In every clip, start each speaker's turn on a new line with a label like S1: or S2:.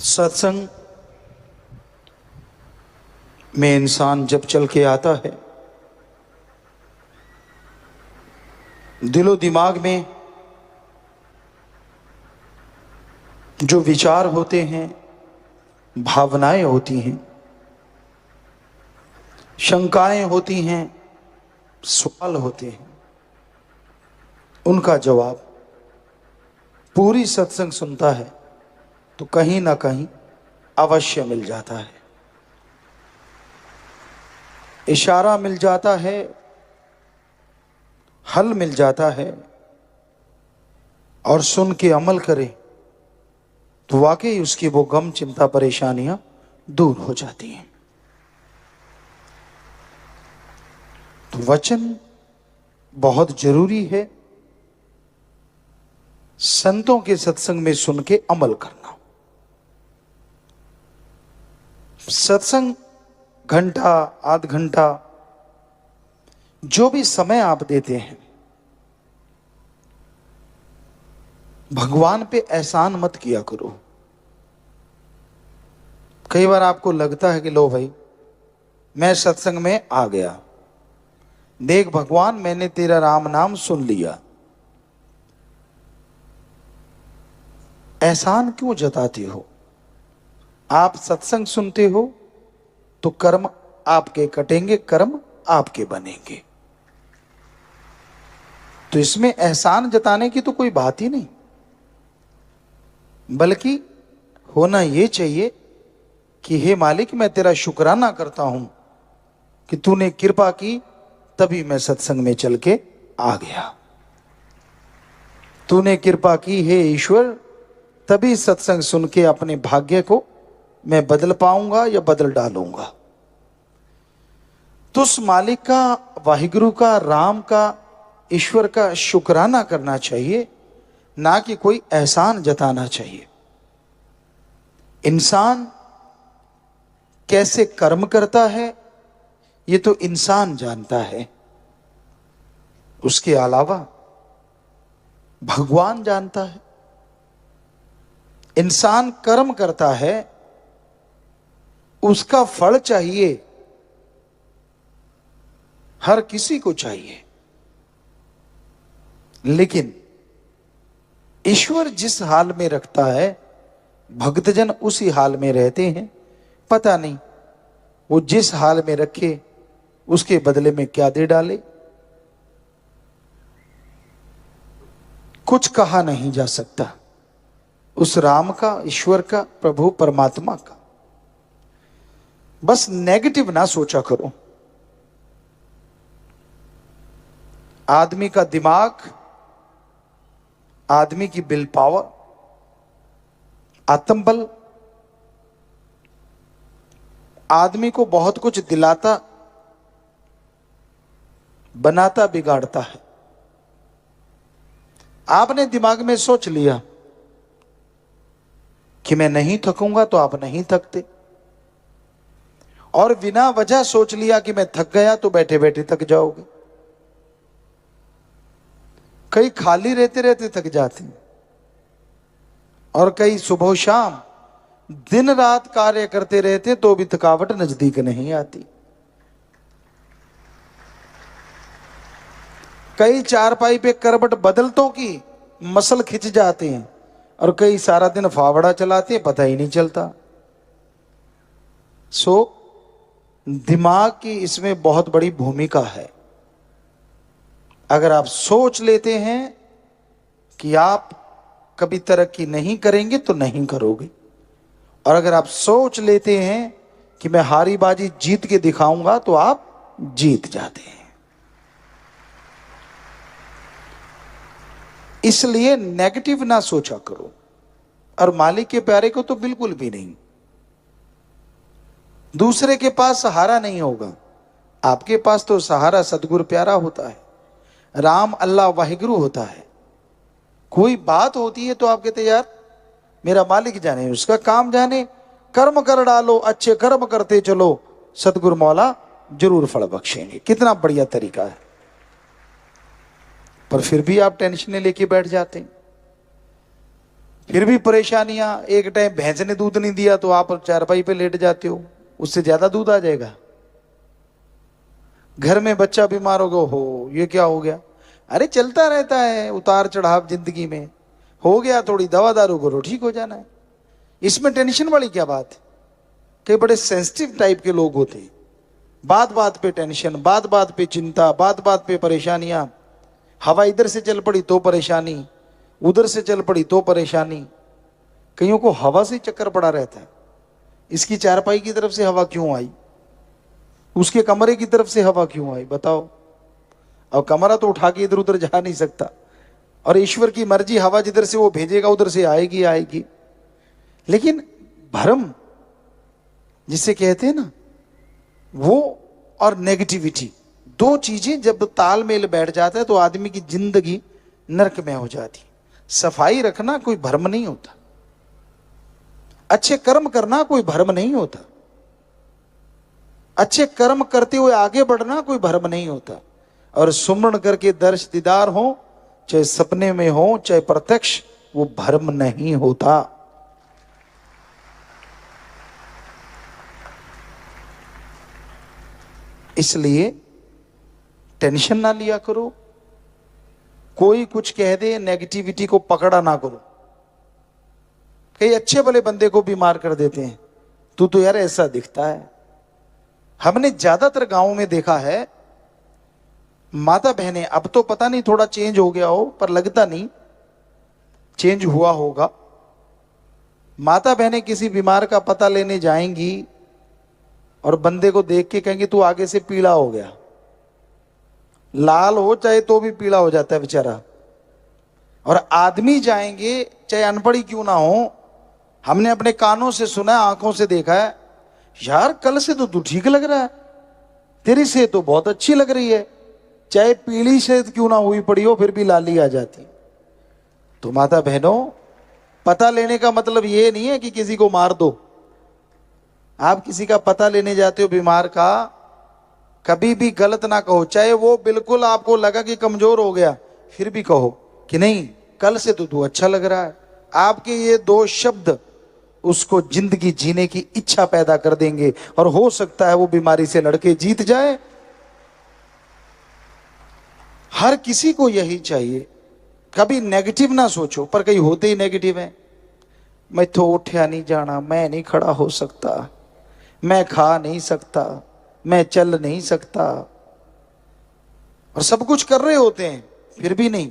S1: सत्संग में इंसान जब चल के आता है, दिलो दिमाग में जो विचार होते हैं, भावनाएं होती हैं, शंकाएं होती हैं, सवाल होते हैं, उनका जवाब पूरी सत्संग सुनता है तो कहीं ना कहीं अवश्य मिल जाता है। इशारा मिल जाता है, हल मिल जाता है, और सुन के अमल करे तो वाकई उसकी वो गम चिंता परेशानियां दूर हो जाती हैं। तो वचन बहुत जरूरी है। संतों के सत्संग में सुन के अमल करना। सत्संग घंटा आध घंटा जो भी समय आप देते हैं, भगवान पे एहसान मत किया करो। कई बार आपको लगता है कि लो भाई मैं सत्संग में आ गया, देख भगवान मैंने तेरा राम नाम सुन लिया। एहसान क्यों जताते हो? आप सत्संग सुनते हो तो कर्म आपके कटेंगे, कर्म आपके बनेंगे। तो इसमें एहसान जताने की तो कोई बात ही नहीं, बल्कि होना यह चाहिए कि हे मालिक मैं तेरा शुक्राना करता हूं कि तूने कृपा की, तभी मैं सत्संग में चल के आ गया। तूने कृपा की हे ईश्वर, तभी सत्संग सुन के अपने भाग्य को मैं बदल पाऊंगा या बदल डालूंगा। तो उस मालिक का, वाहिगुरु का, राम का, ईश्वर का शुक्राना करना चाहिए, ना कि कोई एहसान जताना चाहिए। इंसान कैसे कर्म करता है ये तो इंसान जानता है, उसके अलावा भगवान जानता है। इंसान कर्म करता है, उसका फल चाहिए, हर किसी को चाहिए, लेकिन ईश्वर जिस हाल में रखता है भक्तजन उसी हाल में रहते हैं। पता नहीं वो जिस हाल में रखे उसके बदले में क्या दे डाले, कुछ कहा नहीं जा सकता उस राम का, ईश्वर का, प्रभु परमात्मा का। बस नेगेटिव ना सोचा करो। आदमी का दिमाग, आदमी की विल पावर, आत्मबल आदमी को बहुत कुछ दिलाता, बनाता, बिगाड़ता है। आपने दिमाग में सोच लिया कि मैं नहीं थकूंगा तो आप नहीं थकते, और बिना वजह सोच लिया कि मैं थक गया तो बैठे बैठे थक जाओगे। कई खाली रहते रहते थक जाते हैं, और कई सुबह शाम दिन रात कार्य करते रहते तो भी थकावट नजदीक नहीं आती। कई चारपाई पे करवट बदलतों की मसल खिंच जाते हैं, और कई सारा दिन फावड़ा चलाते हैं, पता ही नहीं चलता। सो दिमाग की इसमें बहुत बड़ी भूमिका है। अगर आप सोच लेते हैं कि आप कभी तरक्की नहीं करेंगे तो नहीं करोगे, और अगर आप सोच लेते हैं कि मैं हारी बाजी जीत के दिखाऊंगा तो आप जीत जाते हैं। इसलिए नेगेटिव ना सोचा करो, और मालिक के प्यारे को तो बिल्कुल भी नहीं। दूसरे के पास सहारा नहीं होगा, आपके पास तो सहारा सदगुरु प्यारा होता है, राम, अल्लाह, वाहिगुरु होता है। कोई बात होती है तो आप कहते यार मेरा मालिक जाने, उसका काम जाने, कर्म कर डालो, अच्छे कर्म करते चलो, सदगुरु मौला जरूर फल बख्शेंगे। कितना बढ़िया तरीका है। पर फिर भी आप टेंशन लेके बैठ जाते हैं। फिर भी परेशानियां। एक टाइम भैंस ने दूध नहीं दिया तो आप चारपाई पे लेट जाते हो, उससे ज्यादा दूध आ जाएगा। घर में बच्चा बीमार हो ये क्या हो गया? अरे चलता रहता है उतार चढ़ाव जिंदगी में, हो गया थोड़ी दवा दारू करो ठीक हो जाना है। इसमें टेंशन वाली क्या बात है? कई बड़े सेंसिटिव टाइप के लोग होते हैं, बात बात पे टेंशन, बात बात पे चिंता, बात बात पे परेशानियां। हवा इधर से चल पड़ी तो परेशानी, उधर से चल पड़ी तो परेशानी। कईयों को हवा से चक्कर पड़ा रहता है, इसकी चारपाई की तरफ से हवा क्यों आई, उसके कमरे की तरफ से हवा क्यों आई, बताओ। और कमरा तो उठा के इधर उधर जा नहीं सकता, और ईश्वर की मर्जी, हवा जिधर से वो भेजेगा उधर से आएगी आएगी। लेकिन भ्रम जिसे कहते हैं ना, वो और नेगेटिविटी, दो चीजें जब तालमेल बैठ जाता है तो आदमी की जिंदगी नरक में हो जाती। सफाई रखना कोई भ्रम नहीं होता, अच्छे कर्म करना कोई भ्रम नहीं होता, अच्छे कर्म करते हुए आगे बढ़ना कोई भ्रम नहीं होता। और सुमरण करके दर्श दीदार हो, चाहे सपने में हो चाहे प्रत्यक्ष, वो भ्रम नहीं होता। इसलिए टेंशन ना लिया करो, कोई कुछ कह दे नेगेटिविटी को पकड़ा ना करो। कई अच्छे भले बंदे को बीमार कर देते हैं, तू तो यार ऐसा दिखता है। हमने ज्यादातर गांवों में देखा है, माता बहनें, अब तो पता नहीं थोड़ा चेंज हो गया हो, पर लगता नहीं चेंज हुआ होगा। माता बहनें किसी बीमार का पता लेने जाएंगी और बंदे को देख के कहेंगे तू आगे से पीला हो गया, लाल हो चाहे तो भी पीला हो जाता है बेचारा। और आदमी जाएंगे चाहे अनपढ़ी क्यों ना हो, हमने अपने कानों से सुना है, आंखों से देखा है, यार कल से तो तू ठीक लग रहा है, तेरी सेहत तो बहुत अच्छी लग रही है, चाहे पीली सेहत क्यों ना हुई पड़ी हो फिर भी लाली आ जाती। तो माता बहनों, पता लेने का मतलब ये नहीं है कि किसी को मार दो। आप किसी का पता लेने जाते हो बीमार का, कभी भी गलत ना कहो, चाहे वो बिल्कुल आपको लगा कि कमजोर हो गया, फिर भी कहो कि नहीं कल से तो तू अच्छा लग रहा है। आपके ये दो शब्द उसको जिंदगी जीने की इच्छा पैदा कर देंगे, और हो सकता है वो बीमारी से लड़के जीत जाए। हर किसी को यही चाहिए, कभी नेगेटिव ना सोचो। पर कई होते ही नेगेटिव हैं, मैं तो उठा नहीं जाना, मैं नहीं खड़ा हो सकता, मैं खा नहीं सकता, मैं चल नहीं सकता, और सब कुछ कर रहे होते हैं फिर भी नहीं।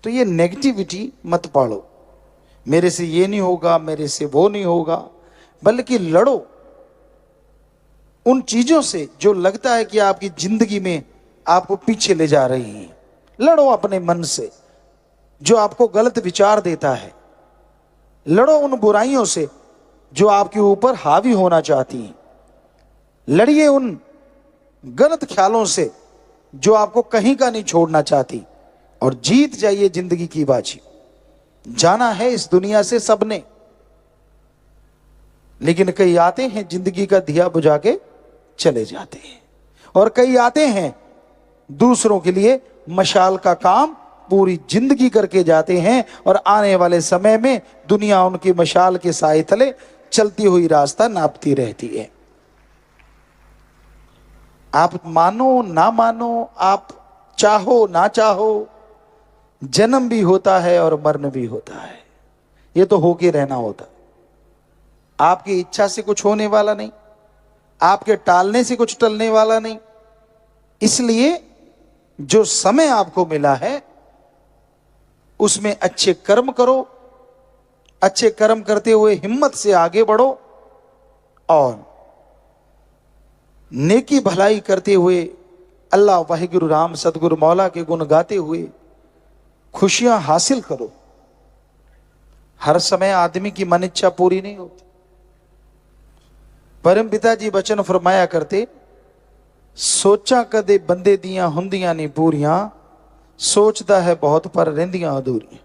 S1: तो ये नेगेटिविटी मत पालो, मेरे से ये नहीं होगा, मेरे से वो नहीं होगा, बल्कि लड़ो उन चीजों से जो लगता है कि आपकी जिंदगी में आपको पीछे ले जा रही हैं। लड़ो अपने मन से जो आपको गलत विचार देता है, लड़ो उन बुराइयों से जो आपके ऊपर हावी होना चाहती हैं, लड़िए उन गलत ख्यालों से जो आपको कहीं का नहीं छोड़ना चाहती, और जीत जाइए जिंदगी की बाजी। जाना है इस दुनिया से सबने, लेकिन कई आते हैं जिंदगी का दिया बुझा के चले जाते हैं, और कई आते हैं दूसरों के लिए मशाल का काम पूरी जिंदगी करके जाते हैं, और आने वाले समय में दुनिया उनकी मशाल के साए तले चलती हुई रास्ता नापती रहती है। आप मानो ना मानो, आप चाहो ना चाहो, जन्म भी होता है और मरण भी होता है, ये तो होके रहना होता। आपकी इच्छा से कुछ होने वाला नहीं, आपके टालने से कुछ टलने वाला नहीं। इसलिए जो समय आपको मिला है उसमें अच्छे कर्म करो, अच्छे कर्म करते हुए हिम्मत से आगे बढ़ो, और नेकी भलाई करते हुए अल्लाह वाहिगुरु राम सतगुरु मौला के गुण गाते हुए खुशियां हासिल करो। हर समय आदमी की मन इच्छा पूरी नहीं होती। परम पिता जी वचन फरमाया करते, सोचा कदे बंदे दियां हुंदियां नहीं पूरियां, सोचता है बहुत पर रहंदियां अधूरियां।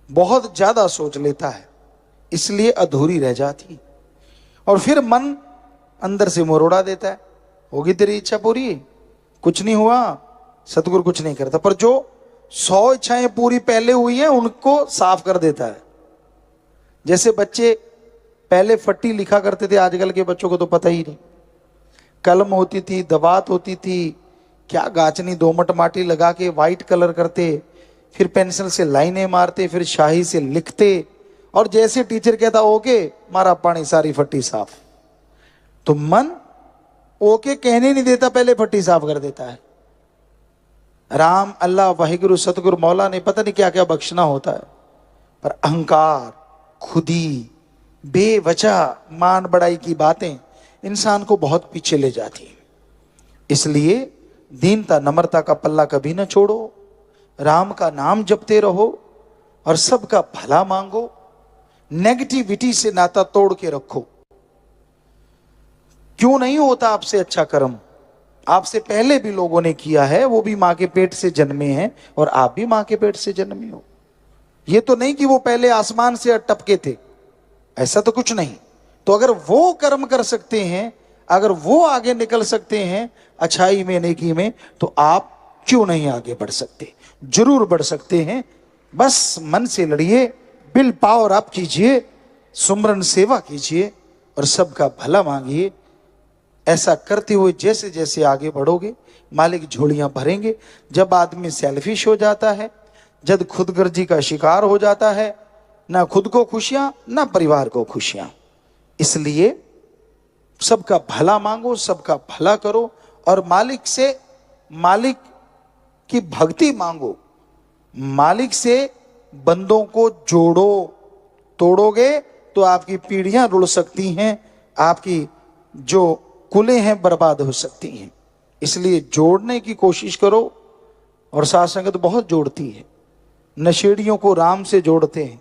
S1: बहुत ज्यादा सोच लेता है इसलिए अधूरी रह जाती, और फिर मन अंदर से मरोड़ा देता है, होगी तेरी इच्छा पूरी, कुछ नहीं हुआ, सतगुरु कुछ नहीं करता। पर जो 100 इच्छाएं पूरी पहले हुई हैं उनको साफ कर देता है, जैसे बच्चे पहले फट्टी लिखा करते थे, आजकल के बच्चों को तो पता ही नहीं। कलम होती थी, दवात होती थी, क्या गाचनी दोमट माटी लगा के वाइट कलर करते, फिर पेंसिल से लाइनें मारते, फिर शाही से लिखते, और जैसे टीचर कहता ओके, मारा पानी, सारी फट्टी साफ। तो मन ओके कहने नहीं देता, पहले फट्टी साफ कर देता है। राम, अल्लाह, वाहिगुरु, सतगुरु, मौला ने पता नहीं क्या क्या बख्शना होता है, पर अहंकार, खुदी, बेवजह मान बड़ाई की बातें इंसान को बहुत पीछे ले जाती हैं। इसलिए दीनता, नम्रता का पल्ला कभी ना छोड़ो, राम का नाम जपते रहो और सबका भला मांगो। नेगेटिविटी से नाता तोड़ के रखो। क्यों नहीं होता आपसे अच्छा कर्म? आपसे पहले भी लोगों ने किया है, वो भी मां के पेट से जन्मे हैं और आप भी मां के पेट से जन्मे हो। ये तो नहीं कि वो पहले आसमान से टपके थे, ऐसा तो कुछ नहीं। तो अगर वो कर्म कर सकते हैं, अगर वो आगे निकल सकते हैं अच्छाई में, नेकी में, तो आप क्यों नहीं आगे बढ़ सकते? जरूर बढ़ सकते हैं। बस मन से लड़िए, विल पावर अप कीजिए, सुमरन सेवा कीजिए और सबका भला मांगिए। ऐसा करते हुए जैसे जैसे आगे बढ़ोगे, मालिक झोलियां भरेंगे। जब आदमी सेल्फिश हो जाता है, जब खुदगर्जी का शिकार हो जाता है, ना खुद को खुशियां ना परिवार को खुशियां। इसलिए सबका भला मांगो, सबका भला करो और मालिक से, मालिक की भक्ति मांगो, मालिक से बंदों को जोड़ो। तोड़ोगे तो आपकी पीढ़ियां रुड़ सकती हैं, आपकी जो कुलें हैं बर्बाद हो सकती हैं। इसलिए जोड़ने की कोशिश करो। और साथ संगत बहुत जोड़ती है। नशेड़ियों को राम से जोड़ते हैं,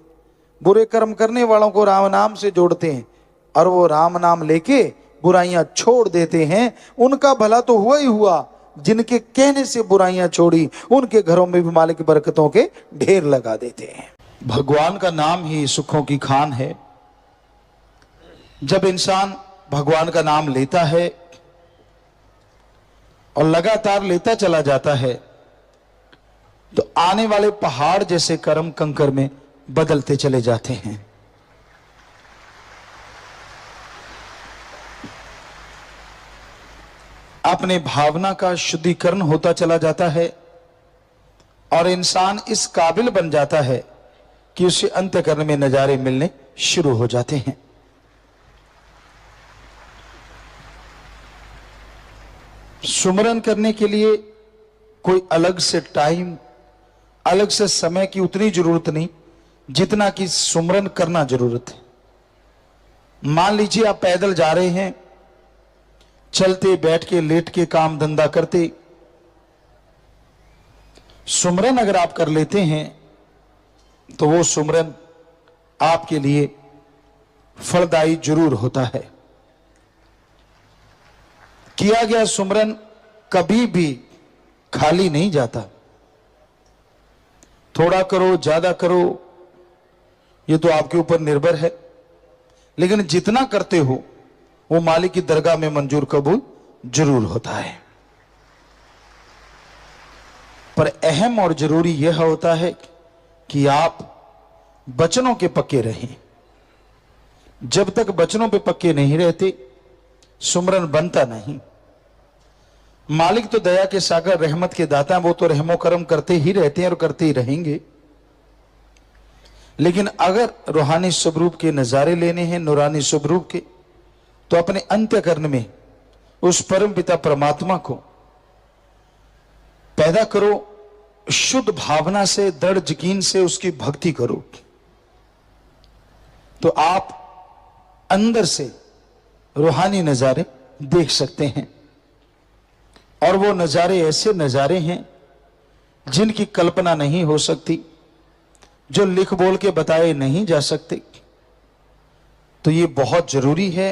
S1: बुरे कर्म करने वालों को राम नाम से जोड़ते हैं, और वो राम नाम लेके बुराइयां छोड़ देते हैं। उनका भला तो हुआ ही हुआ, जिनके कहने से बुराइयां छोड़ी, उनके घरों में भी मालिक बरकतों के ढेर लगा देते हैं। भगवान का नाम ही सुखों की खान है। जब इंसान भगवान का नाम लेता है और लगातार लेता चला जाता है, तो आने वाले पहाड़ जैसे कर्म कंकर में बदलते चले जाते हैं। अपने भावना का शुद्धिकरण होता चला जाता है और इंसान इस काबिल बन जाता है कि उसे अंतःकरण में नजारे मिलने शुरू हो जाते हैं। सुमरन करने के लिए कोई अलग से टाइम, अलग से समय की उतनी जरूरत नहीं जितना कि सुमरन करना जरूरत है। मान लीजिए आप पैदल जा रहे हैं, चलते, बैठ के, लेट के, काम धंधा करते, सुमरन अगर आप कर लेते हैं तो वो सुमरन आपके लिए फलदायी जरूर होता है। किया गया सुमरन कभी भी खाली नहीं जाता। थोड़ा करो, ज्यादा करो, ये तो आपके ऊपर निर्भर है, लेकिन जितना करते हो वो मालिक की दरगाह में मंजूर कबूल जरूर होता है। पर अहम और जरूरी यह होता है कि आप वचनों के पक्के रहें। जब तक वचनों पे पक्के नहीं रहते, सुमरन बनता नहीं। मालिक तो दया के सागर, रहमत के दाता, वो तो रहमो करम करते ही रहते हैं और करते ही रहेंगे। लेकिन अगर रूहानी स्वरूप के नजारे लेने हैं, नूरानी स्वरूप के, तो अपने अंत्यकरण में उस परम पिता परमात्मा को पैदा करो, शुद्ध भावना से, दृढ़ यकीन से उसकी भक्ति करो, तो आप अंदर से रूहानी नजारे देख सकते हैं। और वो नजारे ऐसे नजारे हैं जिनकी कल्पना नहीं हो सकती, जो लिख बोल के बताए नहीं जा सकते। तो ये बहुत जरूरी है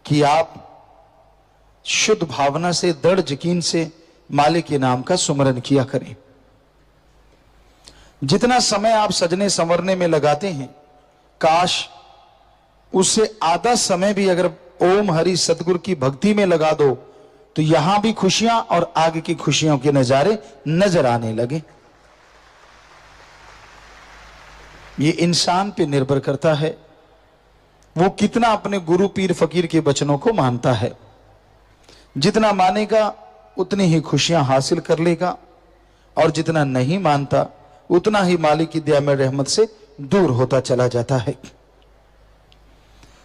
S1: कि आप शुद्ध भावना से, दृढ़ यकीन से मालिक के नाम का सुमरन किया करें। जितना समय आप सजने संवरने में लगाते हैं, काश उससे आधा समय भी अगर ओम हरि सतगुरु की भक्ति में लगा दो, तो यहां भी खुशियां और आगे की खुशियों के नजारे नजर आने लगे। ये इंसान पे निर्भर करता है, वो कितना अपने गुरु पीर फकीर के वचनों को मानता है। जितना मानेगा उतनी ही खुशियां हासिल कर लेगा, और जितना नहीं मानता उतना ही मालिक की दया में रहमत से दूर होता चला जाता है।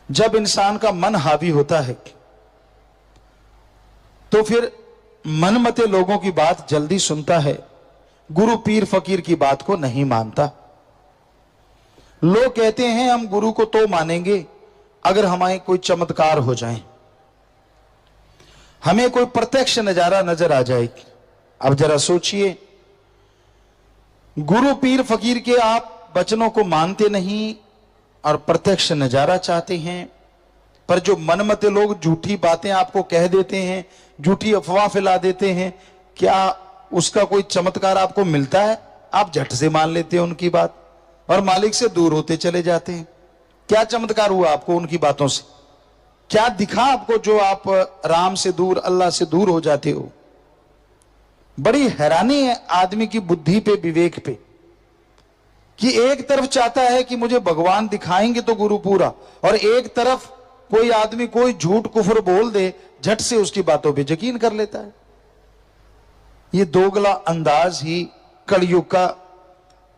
S1: जब इंसान का मन हावी होता है तो फिर मनमते लोगों की बात जल्दी सुनता है, गुरु पीर फकीर की बात को नहीं मानता। लोग कहते हैं हम गुरु को तो मानेंगे अगर हमारे कोई चमत्कार हो जाए, हमें कोई प्रत्यक्ष नजारा नजर आ जाए। अब जरा सोचिए, गुरु पीर फकीर के आप वचनों को मानते नहीं और प्रत्यक्ष नजारा चाहते हैं, पर जो मनमते लोग झूठी बातें आपको कह देते हैं, झूठी अफवाह फैला देते हैं, क्या उसका कोई चमत्कार आपको मिलता है? आप झट से मान लेते हैं उनकी बात और मालिक से दूर होते चले जाते हैं। क्या चमत्कार हुआ आपको उनकी बातों से? क्या दिखा आपको जो आप राम से दूर, अल्लाह से दूर हो जाते हो? बड़ी हैरानी है आदमी की बुद्धि पे, विवेक पे, कि एक तरफ चाहता है कि मुझे भगवान दिखाएंगे तो गुरु पूरा, और एक तरफ कोई आदमी कोई झूठ कुफर बोल दे, झट से उसकी बातों पे यकीन कर लेता है। ये दोगला अंदाज ही कलयुग का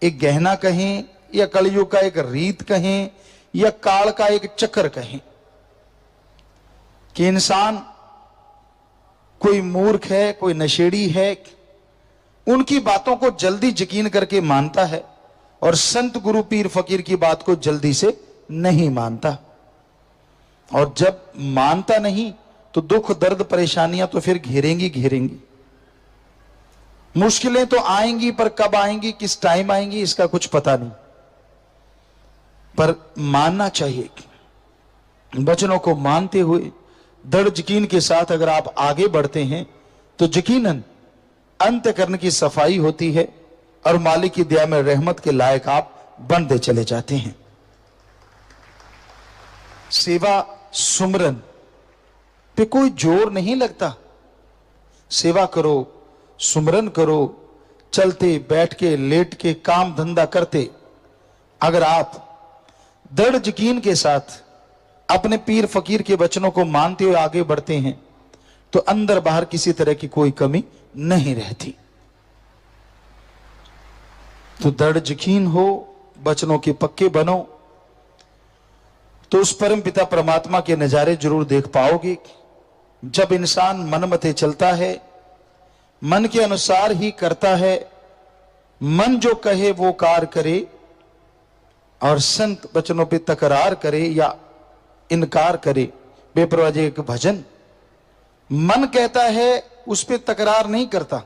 S1: एक गहना कहें, या कलयुग का एक रीत कहें, या काल का एक चक्कर कहें, कि इंसान कोई मूर्ख है, कोई नशेड़ी है, उनकी बातों को जल्दी यकीन करके मानता है, और संत गुरु पीर फकीर की बात को जल्दी से नहीं मानता। और जब मानता नहीं तो दुख दर्द परेशानियां तो फिर घेरेंगी घेरेंगी। मुश्किलें तो आएंगी, पर कब आएंगी, किस टाइम आएंगी, इसका कुछ पता नहीं। पर मानना चाहिए। वचनों को मानते हुए दृढ़ यकीन के साथ अगर आप आगे बढ़ते हैं तो यकीनन अंतःकरण की सफाई होती है, और मालिक की दया में रहमत के लायक आप बनते चले जाते हैं। सेवा सुमरन पे कोई जोर नहीं लगता। सेवा करो, सुमरन करो, चलते बैठ के लेट के काम धंधा करते अगर आप दृढ़ यकीन के साथ अपने पीर फकीर के वचनों को मानते हुए आगे बढ़ते हैं तो अंदर बाहर किसी तरह की कोई कमी नहीं रहती। तो दृढ़ यकीन हो, वचनों के पक्के बनो, तो उस परम पिता परमात्मा के नजारे जरूर देख पाओगे। जब इंसान मन मते चलता है, मन के अनुसार ही करता है, मन जो कहे वो कार करे, और संत वचनों पे तकरार करे या इनकार करे, बेपरवाह एक भजन, मन कहता है उस पे तकरार नहीं करता।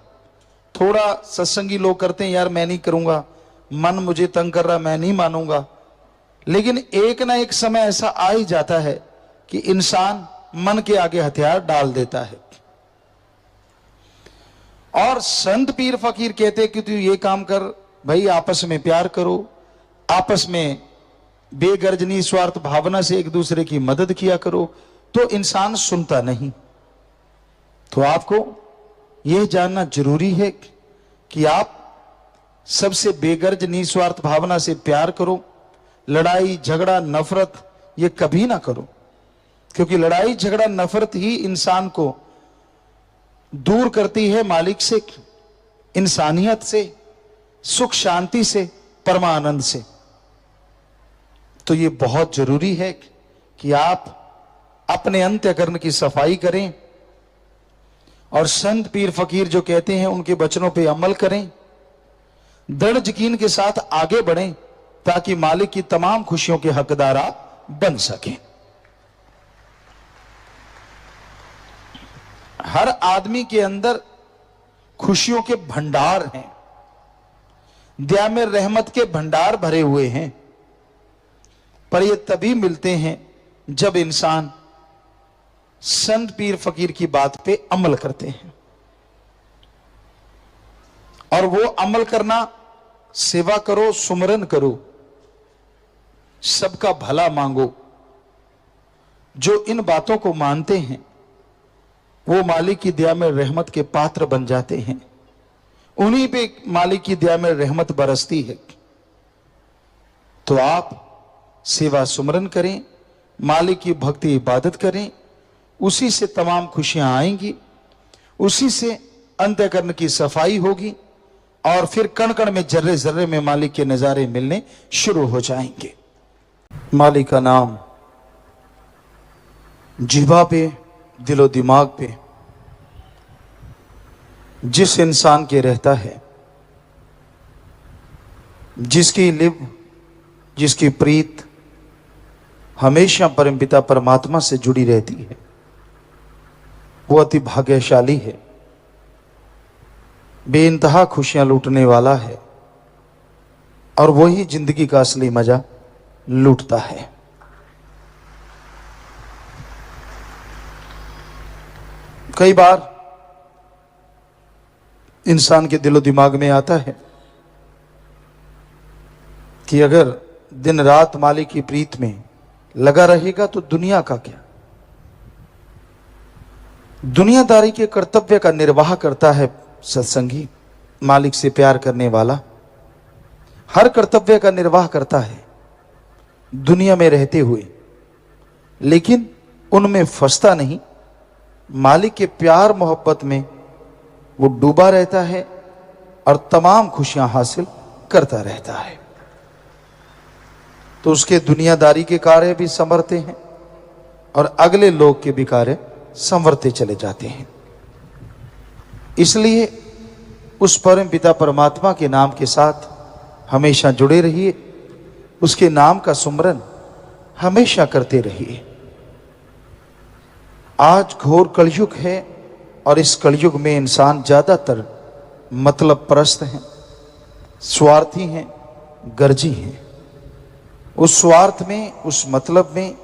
S1: थोड़ा सत्संगी लोग करते हैं, यार मैं नहीं करूंगा, मन मुझे तंग कर रहा, मैं नहीं मानूंगा। लेकिन एक ना एक समय ऐसा आ ही जाता है कि इंसान मन के आगे हथियार डाल देता है। और संत पीर फकीर कहते कि तू ये काम कर भाई, आपस में प्यार करो, आपस में बेगर्ज निस्वार्थ भावना से एक दूसरे की मदद किया करो, तो इंसान सुनता नहीं। तो आपको यह जानना जरूरी है कि आप सबसे बेगर्ज निस्वार्थ भावना से प्यार करो। लड़ाई झगड़ा नफरत ये कभी ना करो, क्योंकि लड़ाई झगड़ा नफरत ही इंसान को दूर करती है मालिक से, इंसानियत से, सुख शांति से, परमानंद से। तो ये बहुत जरूरी है कि आप अपने अंतःकरण की सफाई करें और संत पीर फकीर जो कहते हैं उनके वचनों पे अमल करें, दृढ़ यकीन के साथ आगे बढ़ें, ताकि मालिक की तमाम खुशियों के हकदार आप बन सकें। हर आदमी के अंदर खुशियों के भंडार हैं, दया में रहमत के भंडार भरे हुए हैं, पर ये तभी मिलते हैं जब इंसान संत पीर फकीर की बात पे अमल करते हैं। और वो अमल करना, सेवा करो, सुमरन करो, सबका भला मांगो। जो इन बातों को मानते हैं वो मालिक की दया में रहमत के पात्र बन जाते हैं, उन्हीं पे मालिक की दया में रहमत बरसती है। तो आप सेवा सुमरन करें, मालिक की भक्ति इबादत करें, उसी से तमाम खुशियां आएंगी, उसी से अंतःकरण की सफाई होगी और फिर कण कण में, जर्रे जर्रे में मालिक के नजारे मिलने शुरू हो जाएंगे। मालिक का नाम जिह्वा पे, दिलो दिमाग पे जिस इंसान के रहता है, जिसकी लिब, जिसकी प्रीत हमेशा परमपिता परमात्मा से जुड़ी रहती है, वो अति भाग्यशाली है, बेइंतहा खुशियां लूटने वाला है और वही जिंदगी का असली मजा लूटता है। कई बार इंसान के दिलो दिमाग में आता है कि अगर दिन रात मालिक की प्रीत में लगा रहेगा तो दुनिया का क्या। दुनियादारी के कर्तव्य का निर्वाह करता है सत्संगी, मालिक से प्यार करने वाला हर कर्तव्य का निर्वाह करता है दुनिया में रहते हुए, लेकिन उनमें फंसता नहीं, मालिक के प्यार मोहब्बत में वो डूबा रहता है और तमाम खुशियां हासिल करता रहता है। तो उसके दुनियादारी के कार्य भी संवरते हैं और अगले लोग के भी कार्य संवरते चले जाते हैं। इसलिए उस परम पिता परमात्मा के नाम के साथ हमेशा जुड़े रहिए, उसके नाम का सुमरन हमेशा करते रहिए। आज घोर कलयुग है और इस कलयुग में इंसान ज्यादातर मतलब परस्त हैं, स्वार्थी हैं, गर्जी हैं। उस स्वार्थ में, उस मतलब में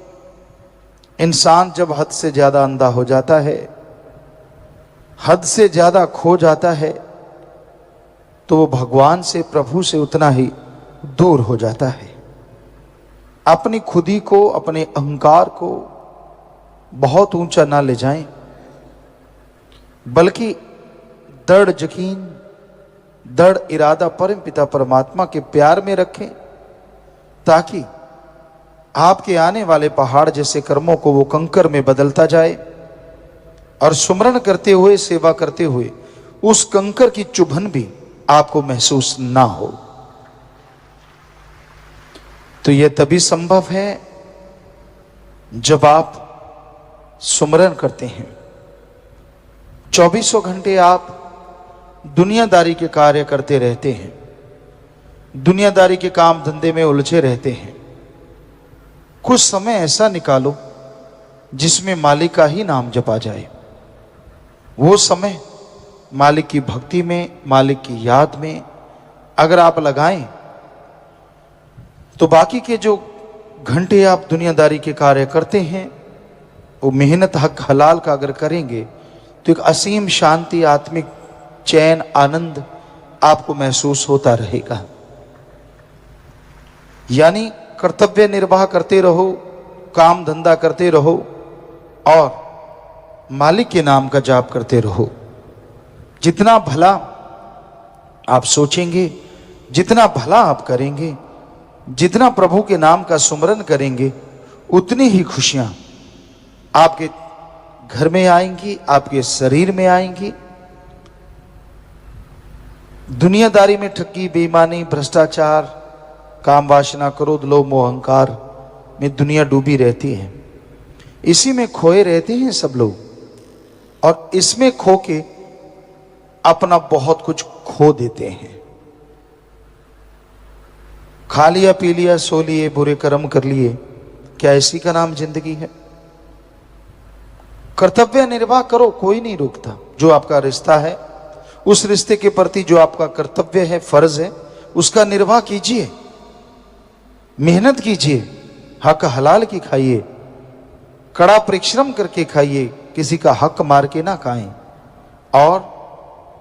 S1: इंसान जब हद से ज्यादा अंधा हो जाता है, हद से ज्यादा खो जाता है, तो वो भगवान से, प्रभु से उतना ही दूर हो जाता है। अपनी खुदी को, अपने अहंकार को बहुत ऊंचा ना ले जाएं, बल्कि दृढ़ यकीन, दृढ़ इरादा परम पिता परमात्मा के प्यार में रखें, ताकि आपके आने वाले पहाड़ जैसे कर्मों को वो कंकर में बदलता जाए और सुमरन करते हुए, सेवा करते हुए उस कंकर की चुभन भी आपको महसूस ना हो। तो यह तभी संभव है जब आप सुमरन करते हैं। 24 घंटे आप दुनियादारी के कार्य करते रहते हैं, दुनियादारी के काम धंधे में उलझे रहते हैं। कुछ समय ऐसा निकालो जिसमें मालिक का ही नाम जपा जाए। वो समय मालिक की भक्ति में, मालिक की याद में अगर आप लगाएं, तो बाकी के जो घंटे आप दुनियादारी के कार्य करते हैं, वो मेहनत हक हलाल का अगर करेंगे तो एक असीम शांति, आत्मिक चैन, आनंद आपको महसूस होता रहेगा। यानी कर्तव्य निर्वाह करते रहो, काम धंधा करते रहो और मालिक के नाम का जाप करते रहो। जितना भला आप सोचेंगे, जितना भला आप करेंगे, जितना प्रभु के नाम का सुमरन करेंगे, उतनी ही खुशियां आपके घर में आएंगी, आपके शरीर में आएंगी। दुनियादारी में ठगी, बेईमानी, भ्रष्टाचार, काम वासना, क्रोध, लोभ, मोह, अहंकार में दुनिया डूबी रहती है। इसी में खोए रहते हैं सब लोग और इसमें खो के अपना बहुत कुछ खो देते हैं। खा लिया, पी लिया, सो लिए, बुरे कर्म कर लिए, क्या इसी का नाम जिंदगी है? कर्तव्य निर्वाह करो, कोई नहीं रोकता। जो आपका रिश्ता है, उस रिश्ते के प्रति जो आपका कर्तव्य है, फर्ज है, उसका निर्वाह कीजिए, मेहनत कीजिए, हक हलाल की खाइए, कड़ा परिश्रम करके खाइए, किसी का हक मार के ना खाएं और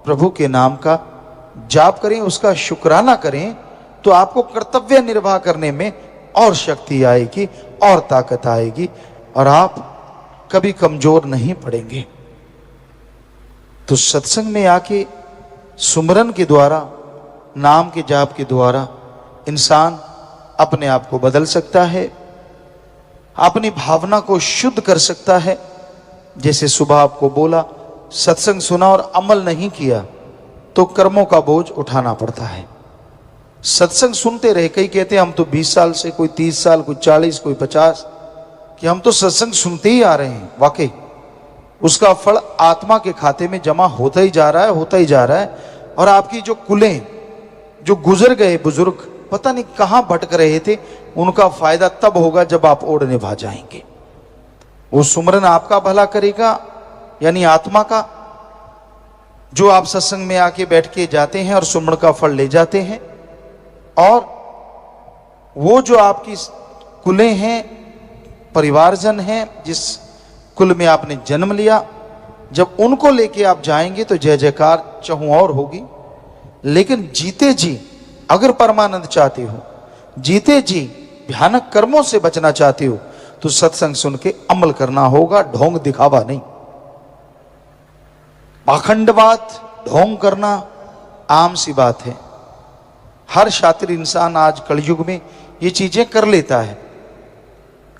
S1: प्रभु के नाम का जाप करें, उसका शुक्राना करें, तो आपको कर्तव्य निर्वाह करने में और शक्ति आएगी और ताकत आएगी और आप कभी कमजोर नहीं पड़ेंगे। तो सत्संग में आके सुमरन के द्वारा, नाम के जाप के द्वारा इंसान अपने आप को बदल सकता है, अपनी भावना को शुद्ध कर सकता है। जैसे सुबह आपको बोला, सत्संग सुना और अमल नहीं किया तो कर्मों का बोझ उठाना पड़ता है। सत्संग सुनते रहे, कई कहते हैं हम तो 20 साल से, कोई 30 साल, कोई 40, कोई 50, कि हम तो सत्संग सुनते ही आ रहे हैं। वाकई उसका फल आत्मा के खाते में जमा होता ही जा रहा है, होता ही जा रहा है। और आपकी जो कुलें, जो गुजर गए बुजुर्ग पता नहीं कहां भटक रहे थे, उनका फायदा तब होगा जब आप ओढ़ निभा जाएंगे। वो सुमरन आपका भला करेगा, यानी आत्मा का, जो आप सत्संग में आके बैठ के जाते हैं और सुमरन का फल ले जाते हैं। और वो जो आपकी कुलें हैं, परिवारजन हैं, जिस कुल में आपने जन्म लिया, जब उनको लेके आप जाएंगे तो जय जयकार चहुं और होगी। लेकिन जीते जी अगर परमानंद चाहते हो, जीते जी भयानक कर्मों से बचना चाहते हो, तो सत्संग सुन के अमल करना होगा, ढोंग दिखावा नहीं। पाखंडवाद, ढोंग करना आम सी बात है। हर शातिर इंसान आज कलयुग में ये चीजें कर लेता है,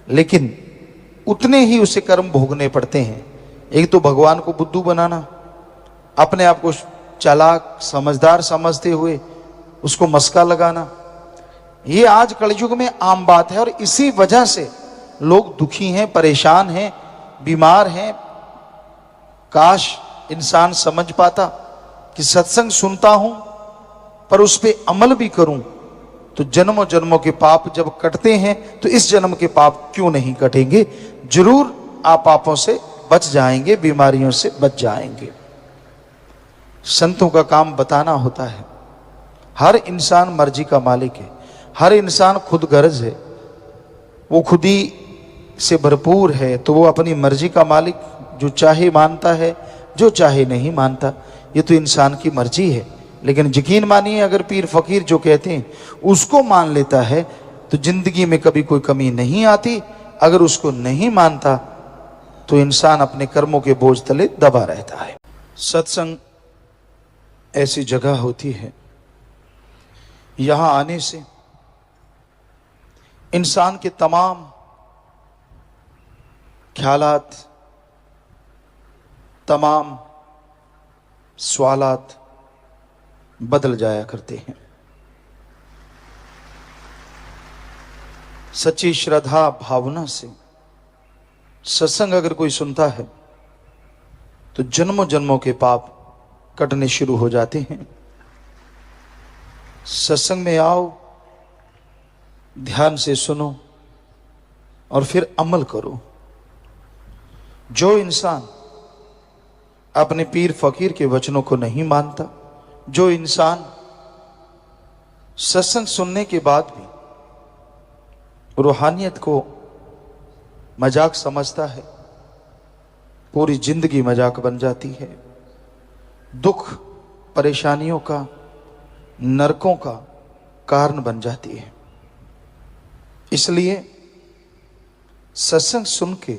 S1: लेकिन उतने ही उसे कर्म भोगने पड़ते हैं। एक तो भगवान को बुद्धू बनाना, अपने आप को चालाक समझदार समझते हुए उसको मस्का लगाना, ये आज कलयुग में आम बात है। और इसी वजह से लोग दुखी हैं, परेशान हैं, बीमार हैं। काश इंसान समझ पाता कि सत्संग सुनता हूं पर उस पर अमल भी करूं तो जन्मों जन्मों के पाप जब कटते हैं तो इस जन्म के पाप क्यों नहीं कटेंगे। जरूर आप पापों से बच जाएंगे, बीमारियों से बच जाएंगे। संतों का काम बताना होता है। हर इंसान मर्जी का मालिक है, हर इंसान खुद गर्ज है, वो खुद ही से भरपूर है, तो वो अपनी मर्जी का मालिक, जो चाहे मानता है, जो चाहे नहीं मानता। ये तो इंसान की मर्जी है। लेकिन यकीन मानिए, अगर पीर फकीर जो कहते हैं उसको मान लेता है तो जिंदगी में कभी कोई कमी नहीं आती। अगर उसको नहीं मानता तो इंसान अपने कर्मों के बोझ तले दबा रहता है। सत्संग ऐसी जगह होती है, यहां आने से इंसान के तमाम ख्यालात, तमाम सवालात बदल जाया करते हैं। सच्ची श्रद्धा भावना से सत्संग अगर कोई सुनता है तो जन्मों जन्मों के पाप कटने शुरू हो जाते हैं। सत्संग में आओ, ध्यान से सुनो और फिर अमल करो। जो इंसान अपने पीर फकीर के वचनों को नहीं मानता, जो इंसान सत्संग सुनने के बाद भी रूहानियत को मजाक समझता है, पूरी जिंदगी मजाक बन जाती है। दुख परेशानियों का, नरकों का कारण बन जाती है। इसलिए सत्संग सुन के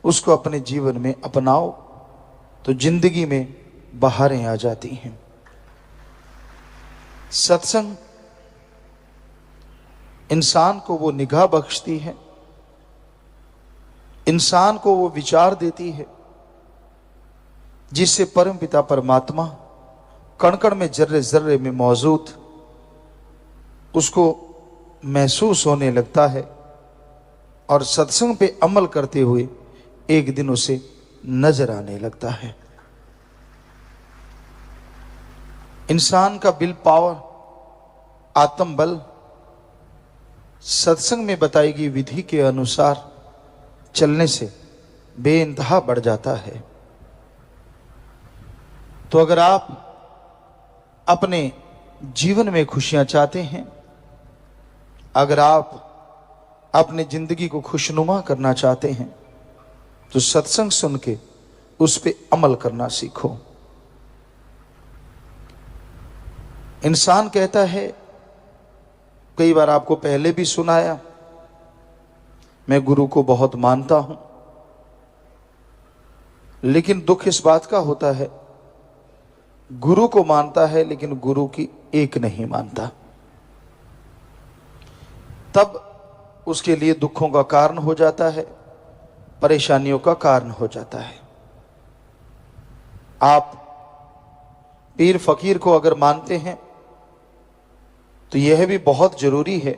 S1: उसको अपने जीवन में अपनाओ तो जिंदगी में बहारें आ जाती हैं। सत्संग इंसान को वो निगाह बख्शती है, इंसान को वो विचार देती है जिससे परम पिता परमात्मा कण कण में, जर्रे जर्रे में मौजूद उसको महसूस होने लगता है। और सत्संग पे अमल करते हुए एक दिन उसे नजर आने लगता है। इंसान का विल पावर, आत्म बल सत्संग में बताई गई विधि के अनुसार चलने से बेइंतहा बढ़ जाता है। तो अगर आप अपने जीवन में खुशियां चाहते हैं, अगर आप अपनी जिंदगी को खुशनुमा करना चाहते हैं, तो सत्संग सुन के उस पे अमल करना सीखो। इंसान कहता है, कई बार आपको पहले भी सुनाया, मैं गुरु को बहुत मानता हूं, लेकिन दुख इस बात का होता है, गुरु को मानता है लेकिन गुरु की एक नहीं मानता। तब उसके लिए दुखों का कारण हो जाता है, परेशानियों का कारण हो जाता है। आप पीर फकीर को अगर मानते हैं तो यह भी बहुत जरूरी है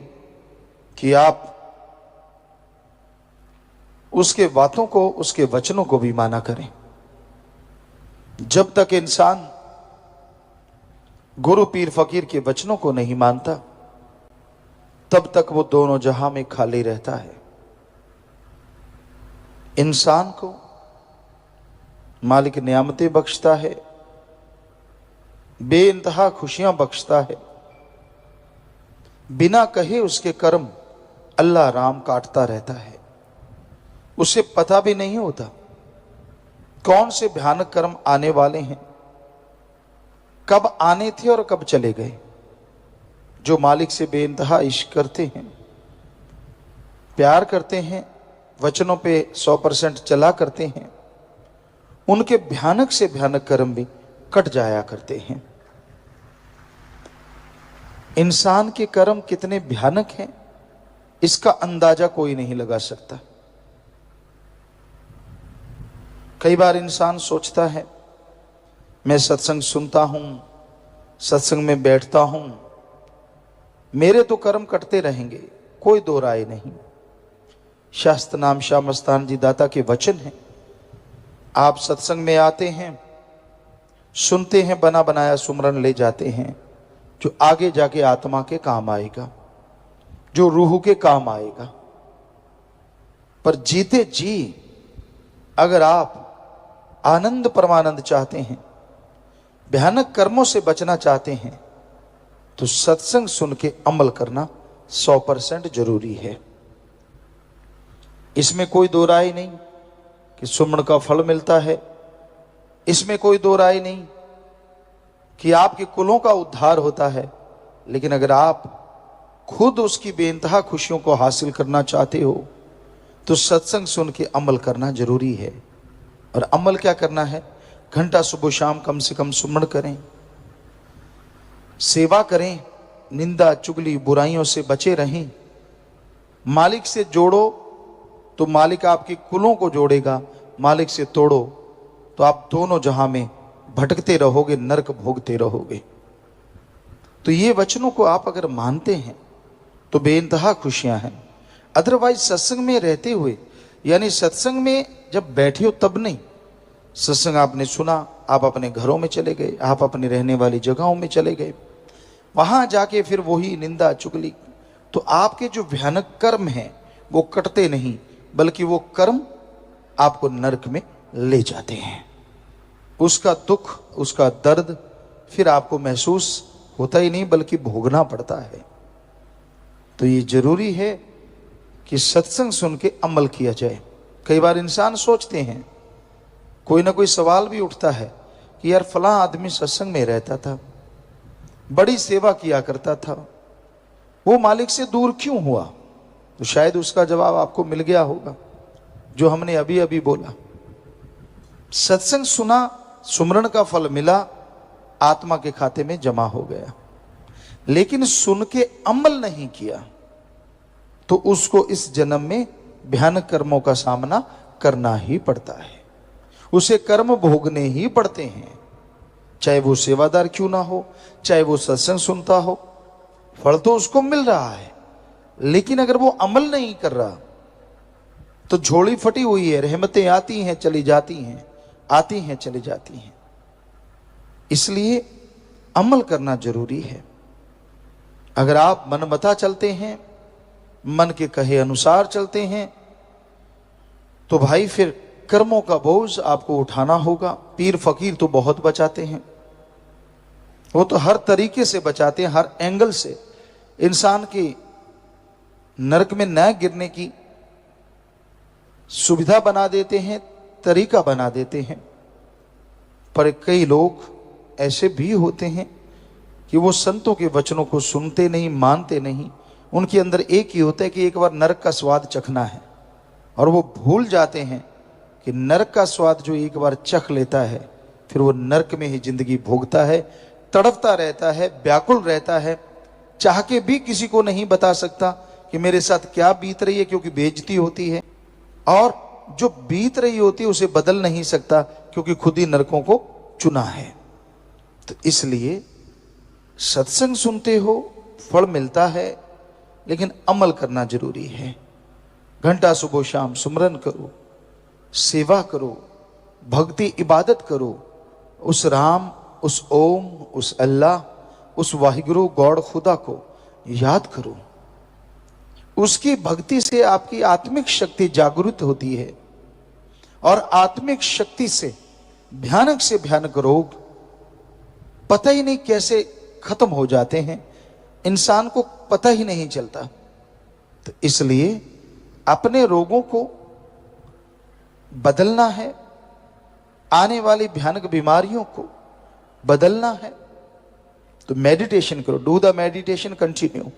S1: कि आप उसके बातों को, उसके वचनों को भी माना करें। जब तक इंसान गुरु पीर फकीर के वचनों को नहीं मानता, तब तक वो दोनों जहां में खाली रहता है। इंसान को मालिक नियामतें बख्शता है, बेइंतहा खुशियां बख्शता है। बिना कहे उसके कर्म अल्लाह राम काटता रहता है। उसे पता भी नहीं होता कौन से भयानक कर्म आने वाले हैं, कब आने थे और कब चले गए। जो मालिक से बेइंतहा इश्क करते हैं, प्यार करते हैं, वचनों पे 100% चला करते हैं, उनके भयानक से भयानक कर्म भी कट जाया करते हैं। इंसान के कर्म कितने भयानक हैं, इसका अंदाजा कोई नहीं लगा सकता। कई बार इंसान सोचता है, मैं सत्संग सुनता हूं, सत्संग में बैठता हूं, मेरे तो कर्म कटते रहेंगे, कोई दो राय नहीं। शास्त्र नाम शाह मस्तान जी दाता के वचन हैं। आप सत्संग में आते हैं, सुनते हैं, बना बनाया सुमरन ले जाते हैं, जो आगे जाके आत्मा के काम आएगा, जो रूह के काम आएगा। पर जीते जी अगर आप आनंद परमानंद चाहते हैं, भयानक कर्मों से बचना चाहते हैं, तो सत्संग सुन के अमल करना 100% जरूरी है। इसमें कोई दो राय नहीं कि सुमन का फल मिलता है, इसमें कोई दो राय नहीं कि आपके कुलों का उद्धार होता है। लेकिन अगर आप खुद उसकी बेइंतहा खुशियों को हासिल करना चाहते हो तो सत्संग सुन के अमल करना जरूरी है। और अमल क्या करना है? घंटा सुबह शाम कम से कम सुमन करें, सेवा करें, निंदा चुगली बुराइयों से बचे रहें। मालिक से जोड़ो तो मालिक आपके कुलों को जोड़ेगा, मालिक से तोड़ो तो आप दोनों जहां में भटकते रहोगे, नरक भोगते रहोगे। तो ये वचनों को आप अगर मानते हैं तो बेइंतहा खुशियां हैं। अदरवाइज सत्संग में रहते हुए, यानी सत्संग में जब बैठे हो तब नहीं, सत्संग आपने सुना, आप अपने घरों में चले गए, आप अपनी रहने वाली जगहों में चले गए, वहां जाके फिर वही निंदा चुगली, तो आपके जो भयानक कर्म हैं वो कटते नहीं, बल्कि वो कर्म आपको नरक में ले जाते हैं। उसका दुख, उसका दर्द फिर आपको महसूस होता ही नहीं, बल्कि भोगना पड़ता है। तो ये जरूरी है कि सत्संग सुन के अमल किया जाए। कई बार इंसान सोचते हैं, कोई ना कोई सवाल भी उठता है कि यार फलां आदमी सत्संग में रहता था, बड़ी सेवा किया करता था, वो मालिक से दूर क्यों हुआ? तो शायद उसका जवाब आपको मिल गया होगा, जो हमने अभी अभी बोला। सत्संग सुना, सुमरन का फल मिला, आत्मा के खाते में जमा हो गया, लेकिन सुन के अमल नहीं किया तो उसको इस जन्म में भयानक कर्मों का सामना करना ही पड़ता है। उसे कर्म भोगने ही पड़ते हैं, चाहे वो सेवादार क्यों ना हो, चाहे वो सत्संग सुनता हो। फल तो उसको मिल रहा है, लेकिन अगर वो अमल नहीं कर रहा तो झोली फटी हुई है, रहमतें आती हैं चली जाती हैं, आती हैं चली जाती हैं। इसलिए अमल करना जरूरी है। अगर आप मनमता चलते हैं, मन के कहे अनुसार चलते हैं, तो भाई फिर कर्मों का बोझ आपको उठाना होगा। पीर फकीर तो बहुत बचाते हैं, वो तो हर तरीके से बचाते हैं, हर एंगल से इंसान की नरक में न गिरने की सुविधा बना देते हैं, तरीका बना देते हैं। पर कई लोग ऐसे भी होते हैं कि वो संतों के वचनों को सुनते नहीं, मानते नहीं। उनके अंदर एक ही होता है कि एक बार नरक का स्वाद चखना है, और वो भूल जाते हैं कि नरक का स्वाद जो एक बार चख लेता है, फिर वो नरक में ही जिंदगी भोगता है, तड़पता रहता है, व्याकुल रहता है, चाह के भी किसी को नहीं बता सकता कि मेरे साथ क्या बीत रही है, क्योंकि बेइज्जती होती है, और जो बीत रही होती है उसे बदल नहीं सकता, क्योंकि खुद ही नरकों को चुना है। तो इसलिए सत्संग सुनते हो, फल मिलता है, लेकिन अमल करना जरूरी है। घंटा सुबह शाम सुमरन करो, सेवा करो, भक्ति इबादत करो, उस राम, उस ओम, उस अल्लाह, उस वाहिगुरु गॉड खुदा को याद करो। उसकी भक्ति से आपकी आत्मिक शक्ति जागृत होती है, और आत्मिक शक्ति से भयानक रोग पता ही नहीं कैसे खत्म हो जाते हैं, इंसान को पता ही नहीं चलता। तो इसलिए अपने रोगों को बदलना है, आने वाली भयानक बीमारियों को बदलना है, तो मेडिटेशन करो। डू द मेडिटेशन कंटिन्यू,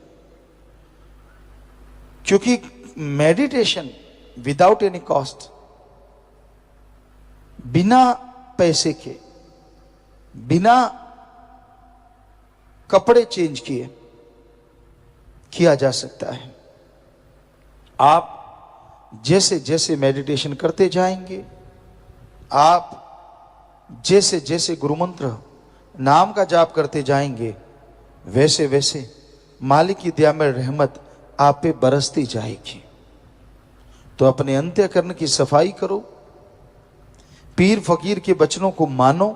S1: क्योंकि मेडिटेशन विदाउट एनी कॉस्ट, बिना पैसे के, बिना कपड़े चेंज किए किया जा सकता है। आप जैसे जैसे मेडिटेशन करते जाएंगे, आप जैसे जैसे गुरुमंत्र नाम का जाप करते जाएंगे, वैसे वैसे मालिक की दया में रहमत आप पे बरसती जाएगी। तो अपने अंतःकरण की सफाई करो, पीर फकीर के वचनों को मानो।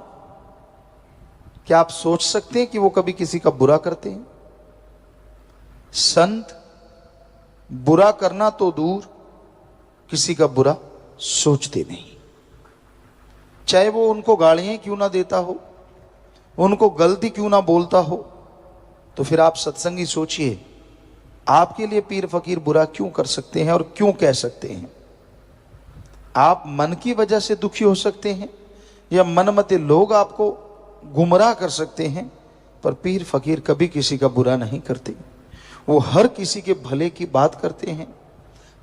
S1: क्या आप सोच सकते हैं कि वो कभी किसी का बुरा करते हैं? संत बुरा करना तो दूर, किसी का बुरा सोचते नहीं, चाहे वो उनको गालियां क्यों ना देता हो, उनको गलती क्यों ना बोलता हो। तो फिर आप सत्संगी सोचिए, आपके लिए पीर फकीर बुरा क्यों कर सकते हैं और क्यों कह सकते हैं? आप मन की वजह से दुखी हो सकते हैं, या मनमते लोग आपको गुमराह कर सकते हैं, पर पीर फकीर कभी किसी का बुरा नहीं करते। वो हर किसी के भले की बात करते हैं,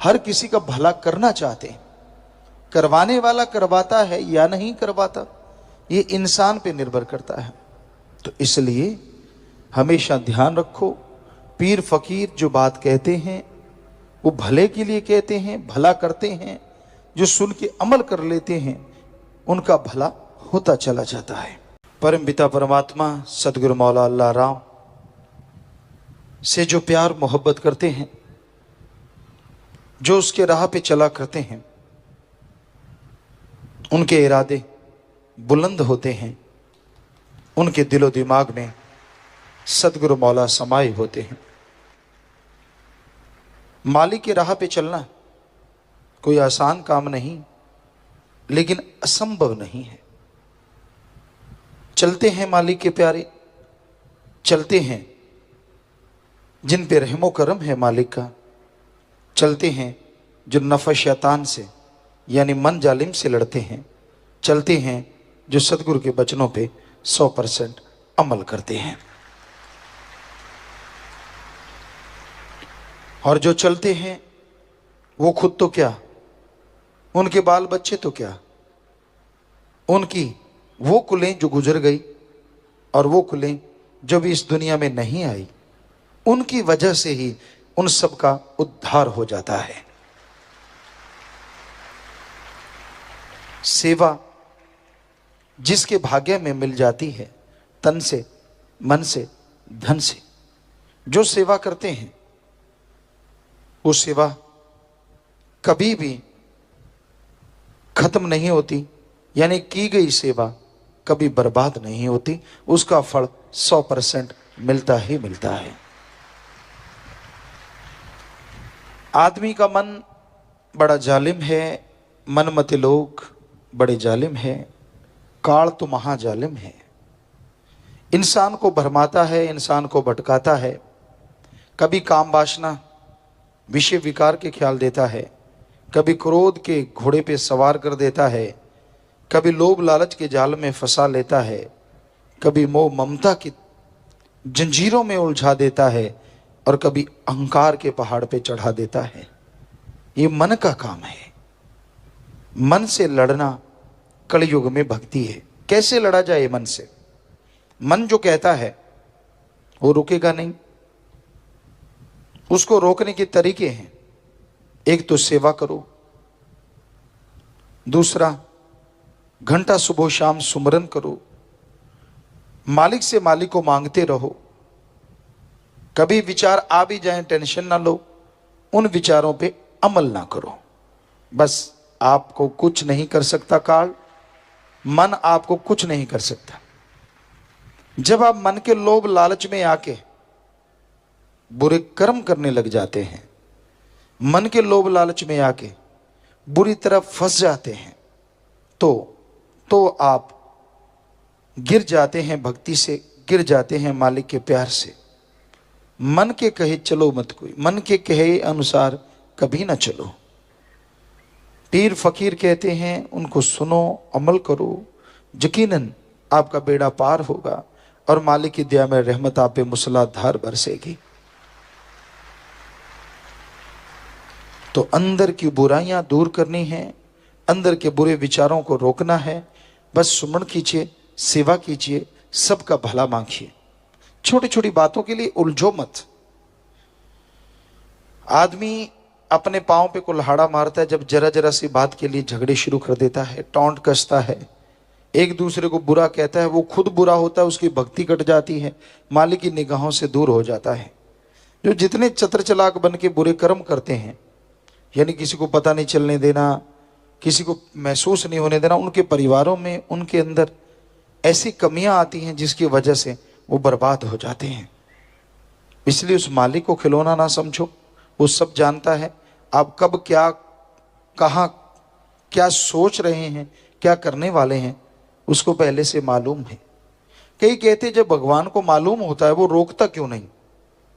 S1: हर किसी का भला करना चाहते हैं। करवाने वाला करवाता है या नहीं करवाता, ये इंसान पे निर्भर करता है। तो इसलिए हमेशा ध्यान रखो, पीर फकीर जो बात कहते हैं वो भले के लिए कहते हैं, भला करते हैं। जो सुन के अमल कर लेते हैं उनका भला होता चला जाता है। परम पिता परमात्मा सतगुरु मौला अल्लाह राम से जो प्यार मोहब्बत करते हैं, जो उसके राह पे चला करते हैं, उनके इरादे बुलंद होते हैं, उनके दिलो दिमाग में सतगुरु मौला समाये होते हैं। मालिक की राह पे चलना कोई आसान काम नहीं, लेकिन असंभव नहीं है। चलते हैं मालिक के प्यारे, चलते हैं जिन पे रहमो करम है मालिक का, चलते हैं जो नफ़ शैतान से यानी मन जालिम से लड़ते हैं, चलते हैं जो सतगुरु के वचनों पे 100% अमल करते हैं। और जो चलते हैं वो खुद तो क्या, उनके बाल बच्चे तो क्या, उनकी वो कुलें जो गुजर गई और वो कुलें जो भी इस दुनिया में नहीं आई, उनकी वजह से ही उन सब का उद्धार हो जाता है। सेवा जिसके भाग्य में मिल जाती है, तन से, मन से, धन से, जो सेवा करते हैं, वो सेवा कभी भी खत्म नहीं होती, यानी की गई सेवा कभी बर्बाद नहीं होती, उसका फल 100% मिलता ही मिलता है। आदमी का मन बड़ा जालिम है, मनमते लोग बड़े जालिम है, काल तो महाजालिम है। इंसान को भरमाता है, इंसान को भटकाता है, कभी काम वासना विषय विकार के ख्याल देता है, कभी क्रोध के घोड़े पे सवार कर देता है, कभी लोभ लालच के जाल में फंसा लेता है, कभी मोह ममता की जंजीरों में उलझा देता है, और कभी अहंकार के पहाड़ पे चढ़ा देता है। ये मन का काम है। मन से लड़ना कलयुग में भक्ति है। कैसे लड़ा जाए मन से? मन जो कहता है वो रुकेगा नहीं, उसको रोकने के तरीके हैं। एक तो सेवा करो, दूसरा घंटा सुबह शाम सुमरन करो, मालिक से मालिक को मांगते रहो। कभी विचार आ भी जाए टेंशन ना लो, उन विचारों पे अमल ना करो। बस आपको कुछ नहीं कर सकता काल, मन आपको कुछ नहीं कर सकता। जब आप मन के लोभ लालच में आके बुरे कर्म करने लग जाते हैं, मन के लोभ लालच में आके बुरी तरह फंस जाते हैं, तो आप गिर जाते हैं भक्ति से, गिर जाते हैं मालिक के प्यार से। मन के कहे चलो मत कोई, मन के कहे अनुसार कभी ना चलो। पीर फकीर कहते हैं उनको सुनो, अमल करो, यकीनन आपका बेड़ा पार होगा और मालिक की दया में रहमत आप पे मूसलाधार बरसेगी। तो अंदर की बुराइयां दूर करनी है, अंदर के बुरे विचारों को रोकना है। बस सुमन कीजिए, सेवा कीजिए, सबका भला मांगिए। छोटी छोटी बातों के लिए उलझो मत। आदमी अपने पांव पे कुल्हाड़ा मारता है जब जरा जरा सी बात के लिए झगड़े शुरू कर देता है, टोंट कसता है, एक दूसरे को बुरा कहता है। वो खुद बुरा होता है, उसकी भक्ति कट जाती है, मालिक की निगाहों से दूर हो जाता है। जो जितने चतुर चालाक बन के बुरे कर्म करते हैं, यानी किसी को पता नहीं चलने देना, किसी को महसूस नहीं होने देना, उनके परिवारों में उनके अंदर ऐसी कमियां आती हैं जिसकी वजह से वो बर्बाद हो जाते हैं। इसलिए उस मालिक को खिलौना ना समझो, वो सब जानता है आप कब क्या, कहाँ क्या सोच रहे हैं, क्या करने वाले हैं, उसको पहले से मालूम है। कई कहते जब भगवान को मालूम होता है वो रोकता क्यों नहीं,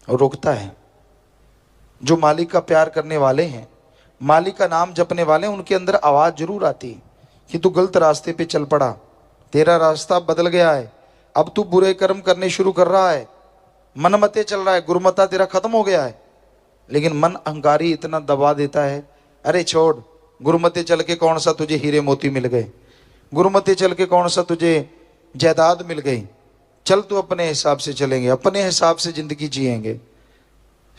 S1: और रोकता है। जो मालिक का प्यार करने वाले हैं, मालिक का नाम जपने वाले हैं, उनके अंदर आवाज जरूर आती है कि तू गलत रास्ते पे चल पड़ा, तेरा रास्ता बदल गया है, अब तू बुरे कर्म करने शुरू कर रहा है, मनमते चल रहा है, गुरुमता तेरा खत्म हो गया है। लेकिन मन अहंकारी इतना दबा देता है, अरे छोड़, गुरुमते चल के कौन सा तुझे हीरे मोती मिल गए, गुरुमते चल के कौन सा तुझे जायदाद मिल गई, चल तू अपने हिसाब से चलेंगे, अपने हिसाब से जिंदगी जिएंगे।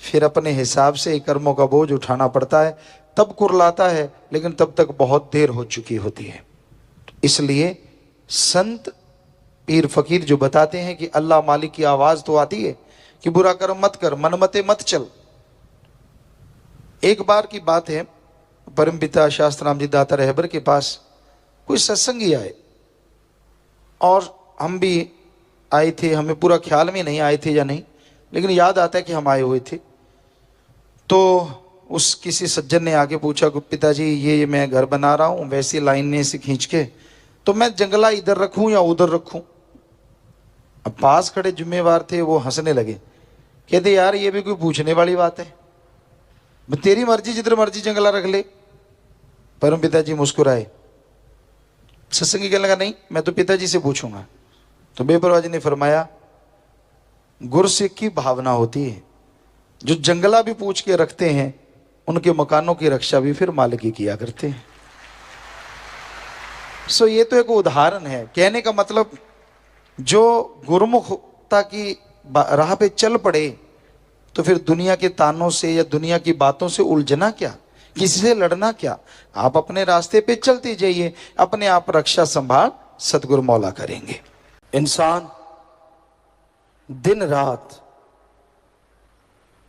S1: फिर अपने हिसाब से कर्मों का बोझ उठाना पड़ता है, तब कुरलाता है, लेकिन तब तक बहुत देर हो चुकी होती है। इसलिए संत पीर फकीर जो बताते हैं कि अल्लाह मालिक की आवाज तो आती है कि बुरा कर्म मत कर, मनमते मत चल। एक बार की बात है, परमपिता शास्त्राम जी दाता रहबर के पास कोई सत्संगी आए और हम भी आए थे, हमें पूरा ख्याल में नहीं आए थे या नहीं, लेकिन याद आता है कि हम आए हुए थे। तो उस किसी सज्जन ने आके पूछा कि पिताजी ये मैं घर बना रहा हूँ, वैसी लाइन में से खींच के, तो मैं जंगला इधर रखूं या उधर रखूं। अब पास खड़े जिम्मेवार थे, वो हंसने लगे, कहते यार ये भी कोई पूछने वाली बात है, तेरी मर्जी, जिधर मर्जी जंगला रख ले। परम पिताजी मुस्कुराए। सत्संगी कहने लगा नहीं, मैं तो पिताजी से पूछूंगा। तो बेपरवाह जी ने फरमाया, गुरसिख की भावना होती है, जो जंगला भी पूछ के रखते हैं उनके मकानों की रक्षा भी फिर मालिक ही किया करते हैं। सो ये तो एक उदाहरण है। कहने का मतलब जो गुरुमुखता की राह पे चल पड़े तो फिर दुनिया के तानों से या दुनिया की बातों से उलझना क्या, किसी से लड़ना क्या। आप अपने रास्ते पे चलते जाइए, अपने आप रक्षा संभाल सतगुरु मौला करेंगे। इंसान दिन रात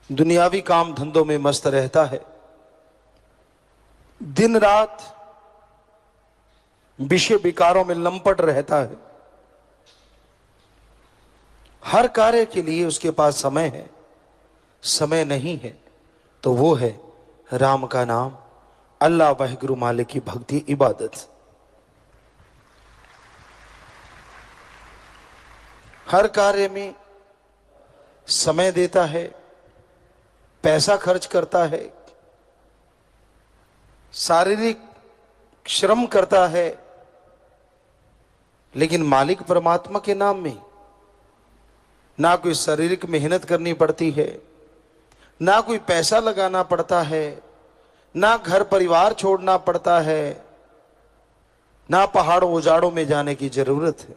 S1: दुनियावी काम धंधों में मस्त रहता है, दिन रात विषय विकारों में लंपट रहता है। हर कार्य के लिए उसके पास समय है, समय नहीं है तो वो है राम का नाम, अल्लाह वाहिगुरु मालिक की भक्ति इबादत। हर कार्य में समय देता है, पैसा खर्च करता है, शारीरिक श्रम करता है, लेकिन मालिक परमात्मा के नाम में ना कोई शारीरिक मेहनत करनी पड़ती है, ना कोई पैसा लगाना पड़ता है, ना घर परिवार छोड़ना पड़ता है, ना पहाड़ों उजाड़ों में जाने की जरूरत है।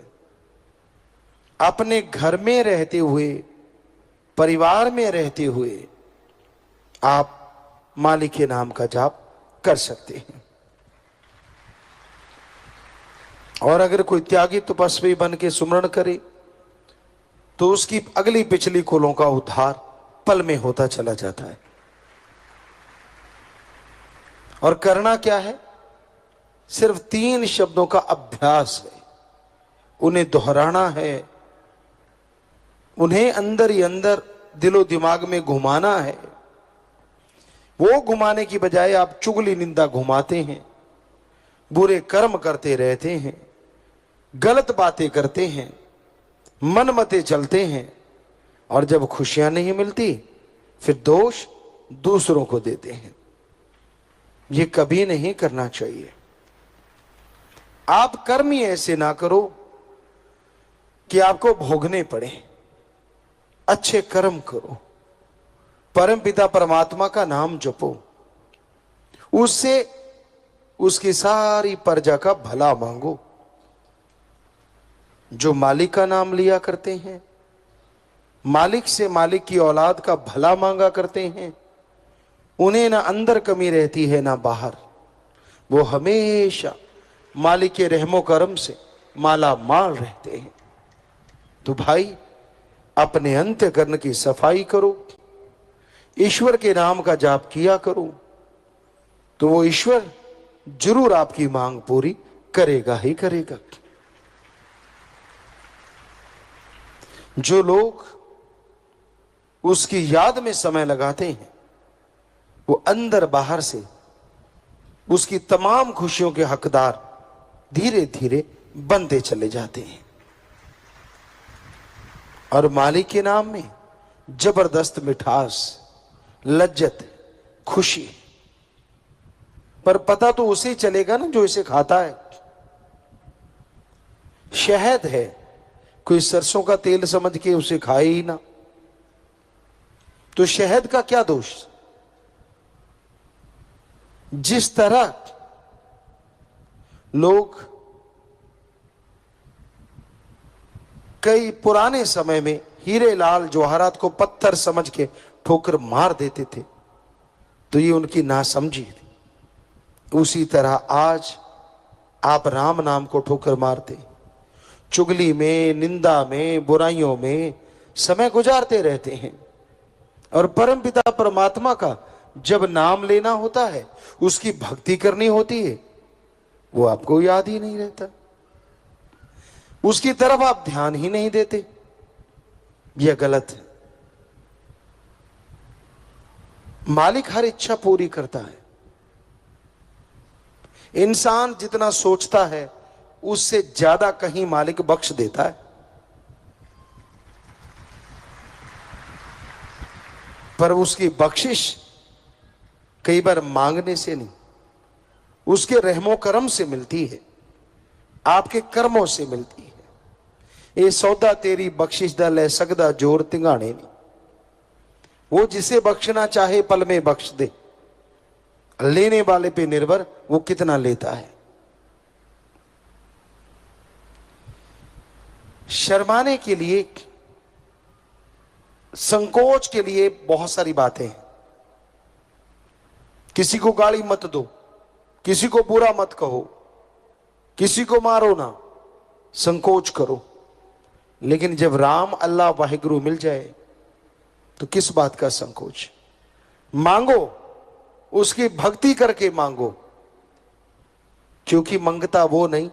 S1: अपने घर में रहते हुए, परिवार में रहते हुए आप मालिक के नाम का जाप कर सकते हैं। और अगर कोई त्यागी तपस्वी बन के सुमरण करे तो उसकी अगली पिछली कुलों का उद्धार पल में होता चला जाता है। और करना क्या है? सिर्फ 3 शब्दों का अभ्यास है, उन्हें दोहराना है, उन्हें अंदर ही अंदर दिलो दिमाग में घुमाना है। वो घुमाने की बजाय आप चुगली निंदा घुमाते हैं, बुरे कर्म करते रहते हैं, गलत बातें करते हैं, मनमते चलते हैं, और जब खुशियां नहीं मिलती फिर दोष दूसरों को देते हैं। ये कभी नहीं करना चाहिए। आप कर्म ही ऐसे ना करो कि आपको भोगने पड़े। अच्छे कर्म करो, परम पिता परमात्मा का नाम जपो, उससे उसकी सारी प्रजा का भला मांगो। जो मालिक का नाम लिया करते हैं, मालिक से मालिक की औलाद का भला मांगा करते हैं, उन्हें ना अंदर कमी रहती है ना बाहर। वो हमेशा मालिक के रहमो करम से माला माल रहते हैं। तो भाई, अपने अंतःकरण की सफाई करो, ईश्वर के नाम का जाप किया करो, तो वो ईश्वर जरूर आपकी मांग पूरी करेगा ही करेगा। जो लोग उसकी याद में समय लगाते हैं, वो अंदर बाहर से उसकी तमाम खुशियों के हकदार धीरे धीरे बनते चले जाते हैं। और मालिक के नाम में जबरदस्त मिठास, लज्जत, खुशी। पर पता तो उसे चलेगा ना जो इसे खाता है। शहद है, कोई सरसों का तेल समझ के उसे खाए ही ना, तो शहद का क्या दोष? जिस तरह लोग कई पुराने समय में हीरे लाल जवाहरात को पत्थर समझ के ठोकर मार देते थे, तो ये उनकी नासमझी थी। उसी तरह आज आप राम नाम को ठोकर मारते, चुगली में, निंदा में, बुराइयों में समय गुजारते रहते हैं। और परम पिता परमात्मा का जब नाम लेना होता है, उसकी भक्ति करनी होती है, वो आपको याद ही नहीं रहता, उसकी तरफ आप ध्यान ही नहीं देते। यह गलत है। मालिक हर इच्छा पूरी करता है। इंसान जितना सोचता है उससे ज्यादा कहीं मालिक बख्श देता है। पर उसकी बख्शिश कई बार मांगने से नहीं, उसके रहमो करम से मिलती है, आपके कर्मों से मिलती है। ये सौदा तेरी बख्शिश दा ले सकदा जोर तिंगाने नहीं। वो जिसे बख्शना चाहे पल में बख्श दे, लेने वाले पे निर्भर वो कितना लेता है। शर्माने के लिए, संकोच के लिए बहुत सारी बातें हैं। किसी को गाली मत दो, किसी को बुरा मत कहो, किसी को मारो ना, संकोच करो। लेकिन जब राम अल्लाह वाहिगुरु मिल जाए तो किस बात का संकोच? मांगो, उसकी भक्ति करके मांगो, क्योंकि मंगता वो नहीं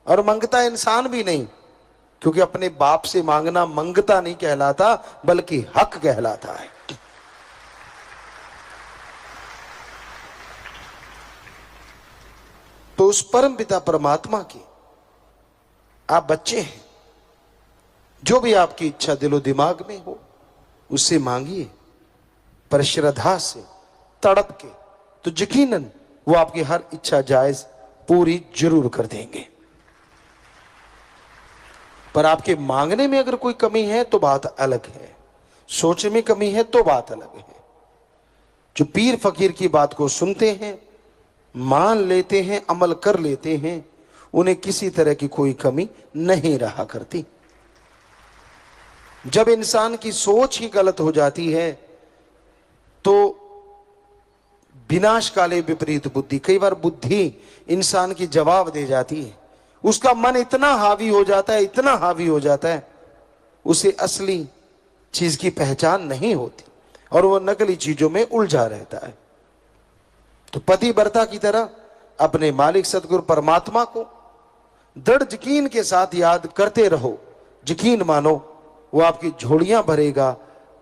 S1: और मंगता इंसान भी नहीं, क्योंकि अपने बाप से मांगना मंगता नहीं कहलाता बल्कि हक कहलाता है। तो उस परम पिता परमात्मा की आप बच्चे हैं, जो भी आपकी इच्छा दिलो दिमाग में हो उससे मांगिए, पर श्रद्धा से, तड़प के, तो यकीनन वो आपकी हर इच्छा जायज पूरी जरूर कर देंगे। पर आपके मांगने में अगर कोई कमी है तो बात अलग है, सोच में कमी है तो बात अलग है। जो पीर फकीर की बात को सुनते हैं, मान लेते हैं, अमल कर लेते हैं, उन्हें किसी तरह की कोई कमी नहीं रहा करती। जब इंसान की सोच ही गलत हो जाती है तो विनाश काले विपरीत बुद्धि, कई बार बुद्धि इंसान की जवाब दे जाती है, उसका मन इतना हावी हो जाता है, इतना हावी हो जाता है, उसे असली चीज की पहचान नहीं होती और वो नकली चीजों में उलझा रहता है। तो पतिव्रता की तरह अपने मालिक सदगुरु परमात्मा को दृढ़ यकीन के साथ याद करते रहो। यकीन मानो वो आपकी झोलियां भरेगा,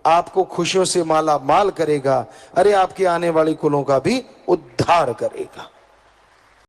S1: आपको खुशियों से माला माल करेगा, अरे आपके आने वाली कुलों का भी उद्धार करेगा।